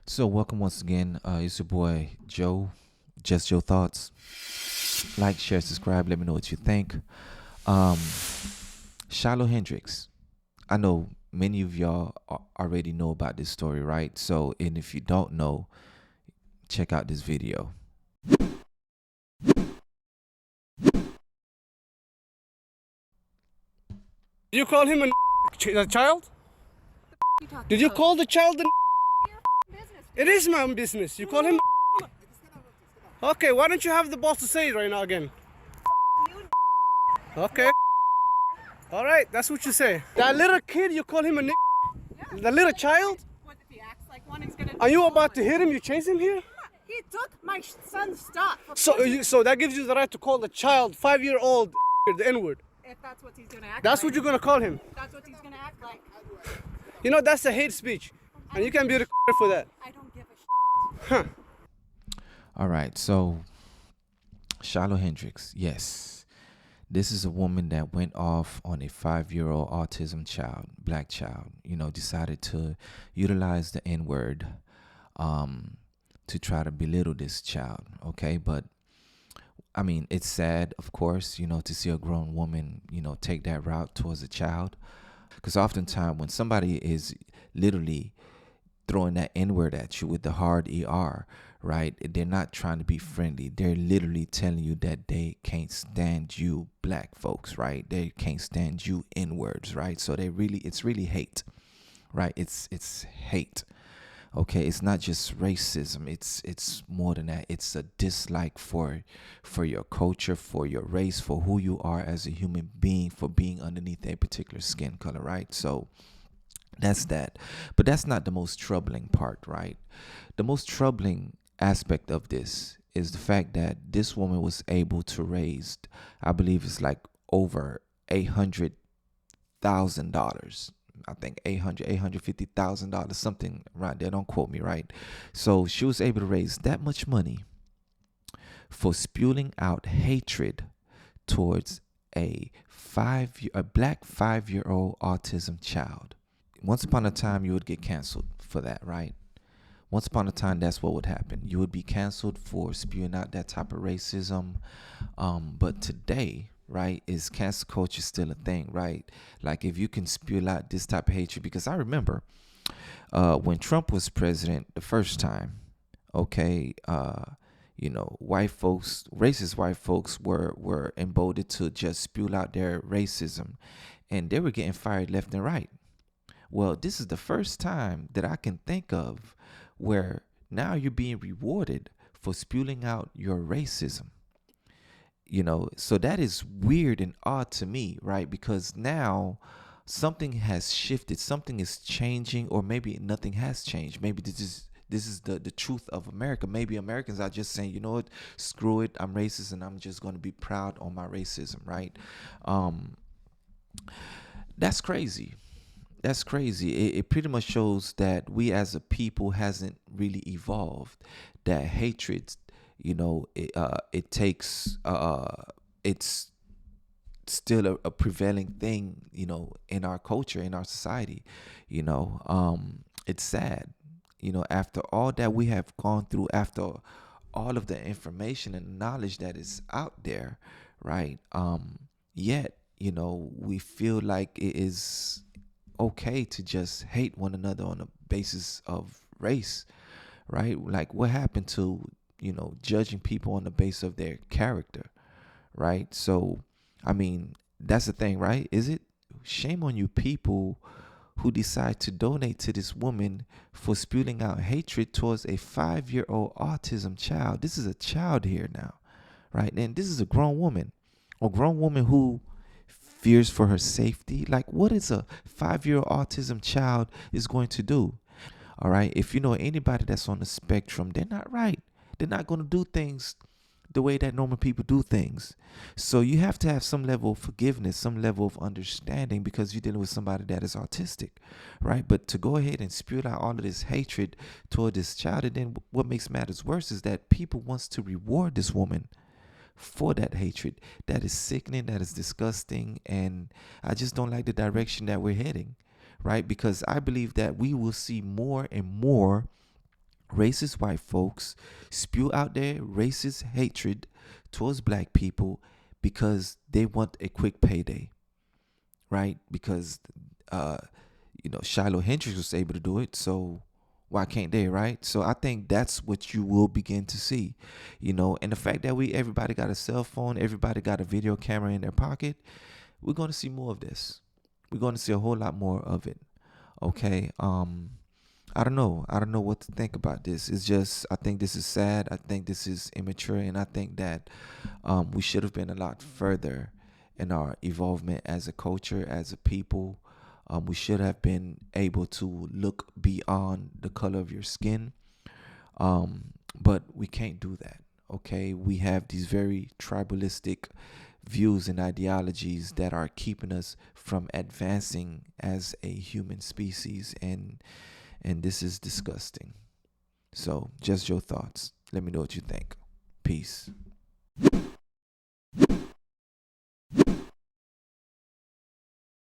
So welcome once again. It's your boy Joe. Just your thoughts. Like, share, subscribe. Let me know what you think. Um, Shiloh Hendricks. I know many of y'all already know about this story, right? So, and if you don't know, check out this video. You call him a child? Did you call the child a It is my own business. You call him Okay, why don't you have the boss to say it right now again? Okay. Alright, that's what you say. That little kid, you call him a The little child? What if he acts like one? He's gonna. Are you about to hit him? You chase him here? He took my son's stuff. So that gives you the right to call the child, 5-year-old, the N-word. If that's what he's gonna act That's like. what you're gonna call him. That's what he's gonna act like. You know, that's a hate speech. And you can be recorded for that. I don't give a Huh. All right. So, Shiloh Hendricks. Yes, this is a woman that went off on a 5-year-old autism child, black child. Decided to utilize the N word, to try to belittle this child. Okay, but I mean, it's sad, of course, to see a grown woman, take that route towards a child. Because oftentimes when somebody is literally throwing that N word at you with the hard ER, right? They're not trying to be friendly. They're literally telling you that they can't stand you, black folks, right? They can't stand you N words, right? So it's really hate, right? It's hate. Okay, it's not just racism. It's more than that. It's a dislike for your culture, for your race, for who you are as a human being, for being underneath a particular skin color, right? So that's that. But that's not the most troubling part, right? The most troubling aspect of this is the fact that this woman was able to raise, I believe it's like over $800,000. I think $850,000, something right there. Don't quote me, right? So she was able to raise that much money for spewing out hatred towards a black 5-year-old autism child. Once upon a time, you would get canceled for that, right? Once upon a time, that's what would happen. You would be canceled for spewing out that type of racism. But today, right, is cancel culture still a thing, right? Like if you can spew out this type of hatred, because I remember when Trump was president the first time, okay, white folks, racist white folks were emboldened to just spew out their racism, and they were getting fired left and right. Well, this is the first time that I can think of where now you're being rewarded for spewing out your racism. So that is weird and odd to me, right? Because now something has shifted, something is changing, or maybe nothing has changed. Maybe this is the truth of America. Maybe Americans are just saying, you know what, screw it, I'm racist and I'm just going to be proud on my racism, right? Um, that's crazy. That's crazy. It pretty much shows that we as a people hasn't really evolved. That hatred, it takes it's still a prevailing thing, in our culture, in our society. It's sad, after all that we have gone through, after all of the information and knowledge that is out there, right? Yet, we feel like it is okay to just hate one another on the basis of race, right? Like what happened to, judging people on the basis of their character, right? So, I mean, that's the thing, right? Is it? Shame on you people who decide to donate to this woman for spewing out hatred towards a 5-year-old autism child. This is a child here now, right? And this is a grown woman who fears for her safety. Like, what is a 5-year-old autism child is going to do? All right. If you know anybody that's on the spectrum, they're not right. They're not going to do things the way that normal people do things. So you have to have some level of forgiveness, some level of understanding because you're dealing with somebody that is autistic, right? But to go ahead and spew out all of this hatred toward this child, and then what makes matters worse is that people wants to reward this woman for that hatred. That is sickening, that is disgusting, and I just don't like the direction that we're heading, right? Because I believe that we will see more and more racist white folks spew out their racist hatred towards black people because they want a quick payday, right? Because Shiloh Hendricks was able to do it, so why can't they, right? So I think that's what you will begin to see, and the fact that everybody got a cell phone, everybody got a video camera in their pocket, we're going to see more of this. We're going to see a whole lot more of it. Okay. I don't know. I don't know what to think about this. It's just, I think this is sad. I think this is immature, and I think that we should have been a lot further in our evolvement as a culture, as a people. We should have been able to look beyond the color of your skin, but we can't do that. Okay, we have these very tribalistic views and ideologies that are keeping us from advancing as a human species, and this is disgusting. So, just your thoughts. Let me know what you think. Peace.